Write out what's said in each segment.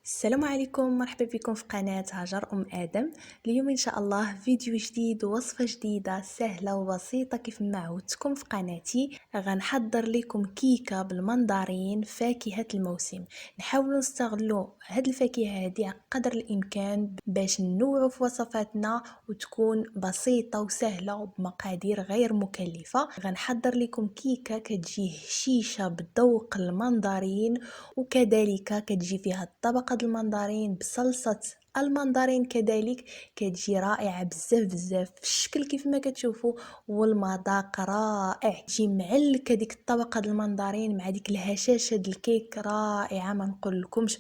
السلام عليكم، مرحبا بكم في قناة هاجر آدم. اليوم إن شاء الله فيديو جديد ووصفة جديدة سهلة وبسيطة كيف ما عودتكم في قناتي. غنحضر لكم كيكة بالمنظرين، فاكهة الموسم. نحاول نستغلوا هاد الفاكهة هادي قدر الإمكان باش ننوعوا في وصفاتنا وتكون بسيطة وسهلة وبمقادير غير مكلفة. غنحضر لكم كيكة كتجي هشيشة بذوق المنظرين، وكذلك كتجي فيها الطبقة المنظرين بصلصة المنظرين، كذلك كتجي رائعة بزاف بزاف في الشكل كيف ما كتشوفوا، والمذاق رائع. تجي معلكة ديك الطبقة المنظرين مع ديك الهشاشة د الكيك، رائعة ما نقولكمش.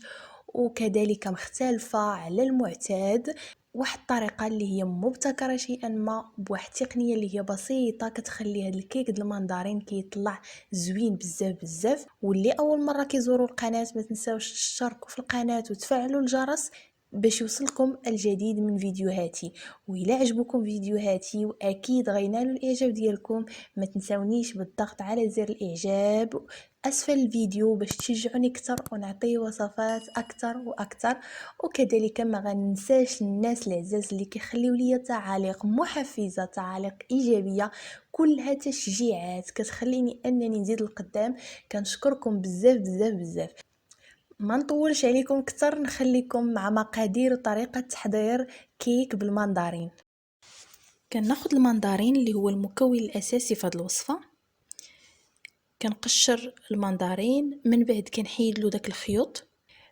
وكذلك مختلفة على المعتاد، واحد الطريقه اللي هي مبتكره شيئا ما، بواحد التقنيه اللي هي بسيطه كتخلي هذا الكيك د المنظرين كيطلع زوين بزاف بزاف. واللي اول مره كيزوروا القناه ما تنساوش تشتركوا في القناه وتفعلوا الجرس باش يوصلكم الجديد من فيديوهاتي. وإلا عجبكم فيديوهاتي واكيد غينالوا الاعجاب ديالكم، ما تنساونيش بالضغط على زر الاعجاب اسفل الفيديو باش تشجعوني اكثر ونعطي وصفات اكثر واكثر. وكذلك ما غننساش الناس العزاز اللي كيخليو لي تعاليق محفزه، تعاليق ايجابيه، كلها تشجيعات كتخليني انني نزيد القدام. كنشكركم بزاف بزاف بزاف. ما نطولش عليكم اكثر، نخليكم مع مقادير وطريقه تحضير كيك بالمندارين. كناخذ المندارين اللي هو المكون الاساسي في هذه الوصفه. كنقشر المندارين، من بعد كنحيد له داك الخيوط،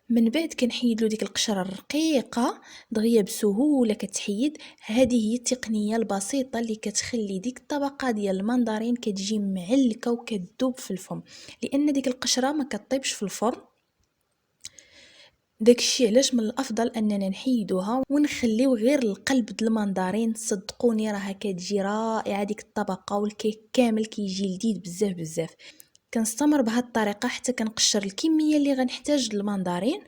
من بعد كنحيد له ديك القشره الرقيقه دغيا بسهوله كتحيد. هذه هي التقنيه البسيطه اللي كتخلي ديك الطبقه ديال المندارين كتجي معلكه وكتذوب في الفم، لان ديك القشره ما كطيبش في الفرن. داكشي علاش من الافضل اننا نحيدوها ونخليو غير القلب د المندارين. صدقوني راها كتجي رائعه ديك الطبقه، والكيك كامل كيجي لذيذ بزاف بزاف. كنستمر بهذه الطريقه حتى كنقشر الكميه اللي غنحتاج للمندارين.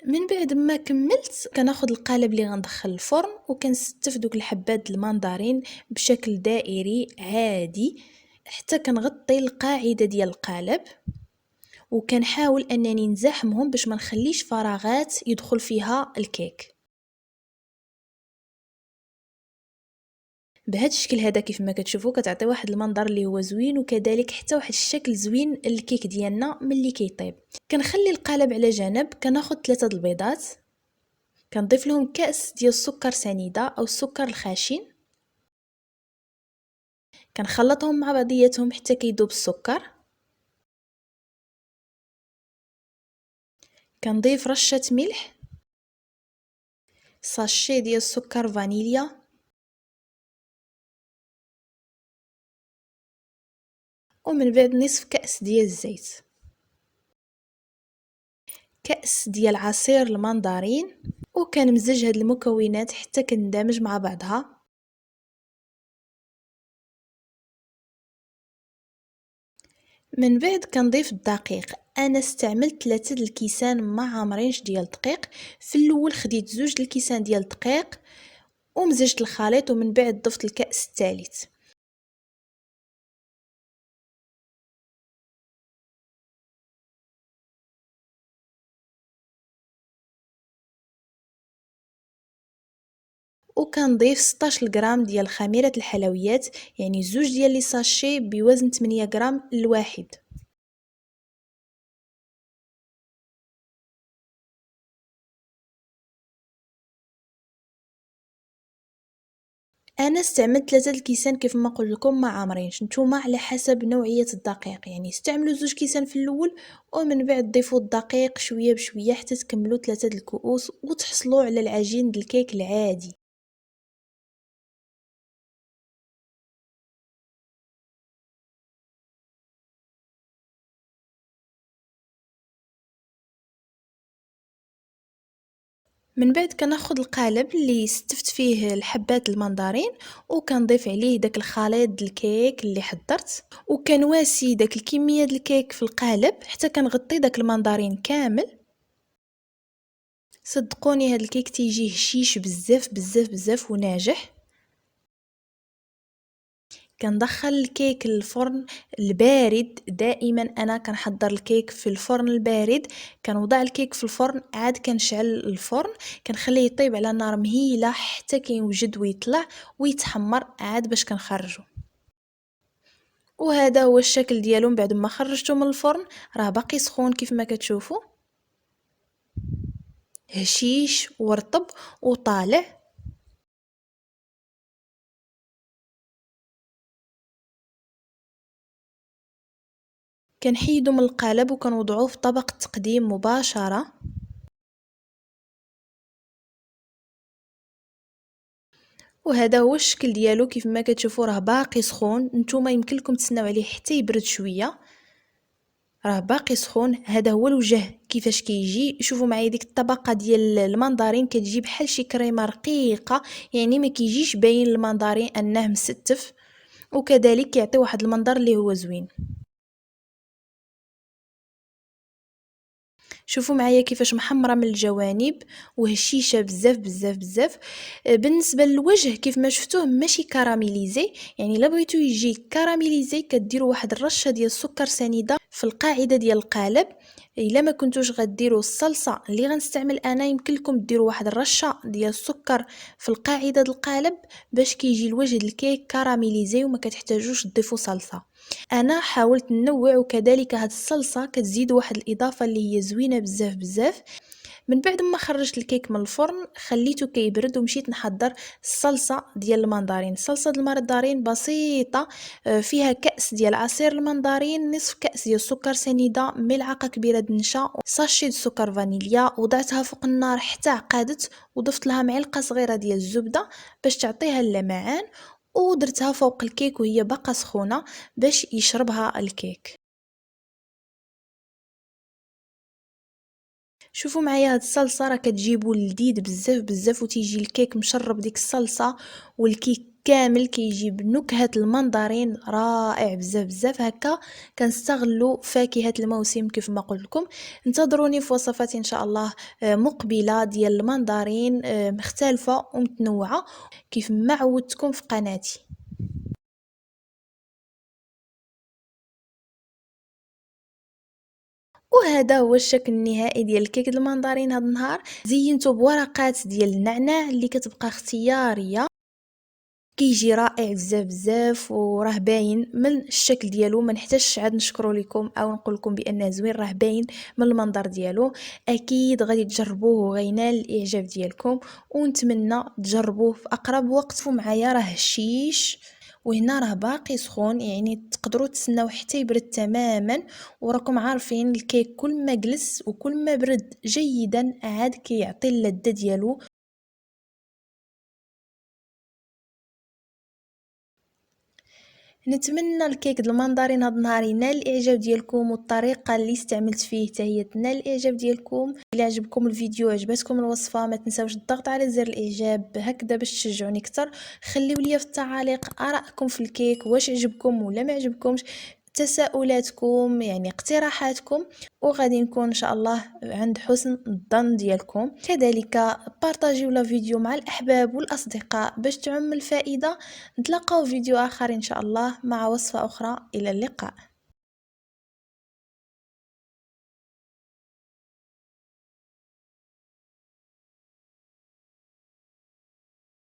من بعد ما كملت كناخذ القالب اللي غندخل الفرن وكنستف دوك الحبات المندارين بشكل دائري عادي حتى كنغطي القاعده ديال القالب، وكنحاول انني نزاحمهم باش ما نخليش فراغات يدخل فيها الكيك. بهذا الشكل هذا كيف ما كتشوفوا كتعطي واحد المنظر اللي هو زوين، وكذلك حتى واحد الشكل زوين الكيك ديالنا ملي كيطيب. كنخلي القالب على جنب، كناخذ 3 البيضات، كنضيف لهم كأس ديال السكر سنيده او السكر الخاشن، كنخلطهم مع بعضياتهم حتى كيذوب السكر. كنضيف رشه ملح، ساشي ديال السكر فانيليا، ومن بعد نصف كأس ديال الزيت، كأس ديال عصير المندرين. وكنمزج هاد المكونات حتى كندمج مع بعضها. من بعد كنضيف الدقيق. انا استعملت 3 الكيسان ما عامرينش ديال الدقيق. في الاول خديت 2 الكيسان ديال الدقيق ومزجت الخليط، ومن بعد ضفت الكأس الثالث. وكنضيف 16 غرام ديال خميره الحلويات، يعني 2 ديال لي ساشي بوزن 8 غرام الواحد. انا استعملت 3 الكيسان كيف ما قلت لكم ما عامرينش، نتوما على حسب نوعيه الدقيق، يعني استعملوا 2 كيسان في الاول ومن بعد ضيفوا الدقيق شويه بشويه حتى تكملوا 3 الكؤوس وتحصلوا على العجين ديال الكيك العادي. من بعد كناخذ القالب اللي استفت فيه الحبات المندرين وكنضيف عليه داك الخليط د الكيك اللي حضرت، وكنواسي داك الكميه د الكيك في القالب حتى كنغطي داك المندرين كامل. صدقوني هاد الكيك تيجي هشيش بزاف بزاف بزاف وناجح. كندخل الكيك للفرن البارد. دائما انا كنحضر الكيك في الفرن البارد. كنوضع الكيك في الفرن، عاد كنشعل الفرن، كنخليه يطيب على نار مهيله حتى كيوجد ويطلع ويتحمر عاد باش كنخرجو. وهذا هو الشكل ديالو من بعد ما خرجته من الفرن. راه باقي سخون كيف ما كتشوفوا، هشيش ورطب وطالع. كنحيدو من القالب وكنوضعوه في طبق التقديم مباشره. وهذا هو الشكل ديالو كيف ما كتشوفوا، راه باقي سخون. نتوما يمكن لكم تسناو عليه حتى يبرد شويه، راه باقي سخون. هذا هو الوجه كيفاش كيجي. شوفوا معايا ديك الطبقه ديال المندرين كتجي بحال شي كريمه رقيقه، يعني ما كيجيش باين المندرين انه مستف، وكذلك كيعطي واحد المنظر اللي هو زوين. شوفوا معايا كيفاش محمره من الجوانب وهشيشه بزاف بزاف بزاف. بالنسبه للوجه كيف ما شفتوه ماشي كراميليزي، يعني الا بغيتو يجي كراميليزي كديروا واحد الرشه ديال السكر سنيده في القاعده ديال القالب. الا ما كنتوش غديروا الصلصه اللي غنستعمل انا، يمكن لكم ديروا واحد الرشه ديال السكر في القاعده ديال القالب باش كيجي الوجه الكيك كراميليزي وما كتحتاجوش تضيفوا صلصه. انا حاولت ننوع، وكذلك هاد الصلصه كتزيد واحد الاضافه اللي هي زوينه بزاف بزاف. من بعد ما خرجت الكيك من الفرن خليته كيبرد ومشيت نحضر الصلصه ديال المندرين. الصلصه ديال المندرين بسيطه، فيها كأس ديال عصير المندرين، نصف كأس ديال السكر سنيده، ملعقه كبيره د النشا، ساشي د سكر فانيليا. وضعتها فوق النار حتى عقدت، وضفت لها معلقه صغيره ديال الزبده باش تعطيها اللمعان، ودرتها فوق الكيك وهي باقا سخونه باش يشربها الكيك. شوفوا معايا هاد الصلصه راه كتجيبو لذيذ بزاف بزاف، وتيجي الكيك مشرب ديك الصلصه، والكيك كامل كيجيب نكهه المنظرين رائع بزاف بزاف. هكا كنستغلوا فاكهه الموسم كيف ما قلت لكم. انتظروني في وصفات ان شاء الله مقبله ديال المنظرين مختلفه ومتنوعه كيف ما عودتكم في قناتي. وهذا هو الشكل النهائي ديال الكيك د المنظرين. هذا النهار زينته بورقات ديال النعناع اللي كتبقى اختياريه، كيجي رائع بزاف بزاف، وراه باين من الشكل ديالو. ما نحتاجش عاد نشكروا لكم او نقول لكم بانه زوين، راه باين من المنظر ديالو. اكيد غادي تجربوه وغينال الاعجاب ديالكم، ونتمنى تجربوه في اقرب وقت. ومعايا راه هشيش، وهنا راه باقي سخون، يعني تقدروا تسناو حتى يبرد تماما. وراكم عارفين الكيك كل ما جلس وكل ما برد جيدا عاد كيعطي اللذة ديالو. نتمنى الكيك د المنظرين هاد النهار ينال الاعجاب ديالكم، والطريقه اللي استعملت فيه حتى هي تنال الاعجاب ديالكم. الا عجبكم الفيديو، عجبتكم الوصفه، ما تنساوش الضغط على زر الاعجاب هكذا باش تشجعوني اكثر. خليو لي في التعاليق ارائكم في الكيك، واش عجبكم ولا ما عجبكمش، تساؤلاتكم يعني اقتراحاتكم، وغادي نكون ان شاء الله عند حسن الظن ديالكم. كذلك بارطاجيو لا فيديو مع الاحباب والاصدقاء باش تعم الفائده. نتلاقاو في فيديو اخر ان شاء الله مع وصفه اخرى. الى اللقاء.